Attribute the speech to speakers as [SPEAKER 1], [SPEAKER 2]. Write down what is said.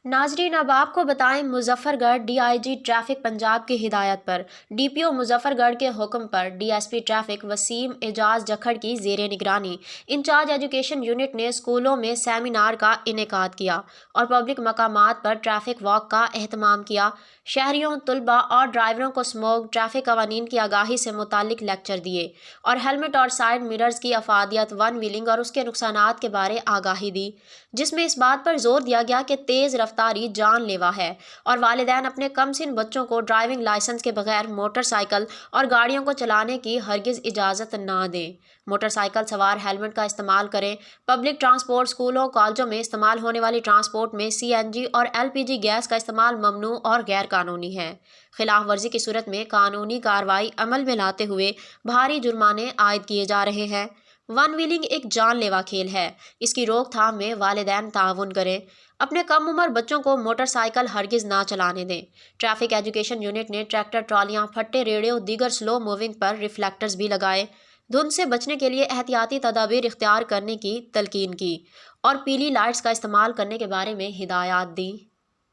[SPEAKER 1] ناظرین اب آپ کو بتائیں Muzaffargarh D I G traffic Punjab کی ہدایت پر ڈی پی او مظفر گڑھ کے حکم پر D S P traffic Waseem Ijaz Jakhar کی زیر نگرانی انچارج ایجوکیشن یونٹ نے اسکولوں میں سیمینار کا انعقاد کیا اور پبلک مقامات پر ٹریفک واک کا اہتمام کیا۔ شہریوں، طلباء اور ڈرائیوروں کو اسموگ، ٹریفک قوانین کی آگاہی سے متعلق لیکچر دیے اور ہیلمٹ اور سائیڈ مررز کی افادیت، ون ویلنگ اور اس کے نقصانات کے بارے آگاہی دی، جس میں اس بات پر زور دیا گیا کہ تیز رفتاری جان لیوا ہے اور والدین اپنے کم سن بچوں کو ڈرائیونگ لائسنس کے بغیر موٹر سائیکل اور گاڑیوں کو چلانے کی ہرگز اجازت نہ دیں۔ موٹر سائیکل سوار ہیلمٹ کا استعمال کریں۔ پبلک ٹرانسپورٹ، اسکولوں، کالجوں میں استعمال ہونے والی ٹرانسپورٹ میں سی این جی اور ایل پی جی گیس کا استعمال ممنوع اور غیر قانونی ہے۔ خلاف ورزی کی صورت میں قانونی کارروائی عمل میں لاتے ہوئے بھاری جرمانے عائد کیے جا رہے ہیں۔ ون ویلنگ ایک جان لیوا کھیل ہے، اس کی روک تھام میں والدین تعاون کریں۔ اپنے کم عمر بچوں کو موٹر سائیکل ہرگز نہ چلانے دیں۔ ٹریفک ایجوکیشن یونٹ نے ٹریکٹر، ٹرالیاں، پھٹے ریڑے دیگر سلو موونگ پر ریفلیکٹرز بھی لگائے، دھند سے بچنے کے لیے احتیاطی تدابیر اختیار کرنے کی تلقین کی اور پیلی لائٹس کا استعمال کرنے کے بارے میں ہدایات دیں۔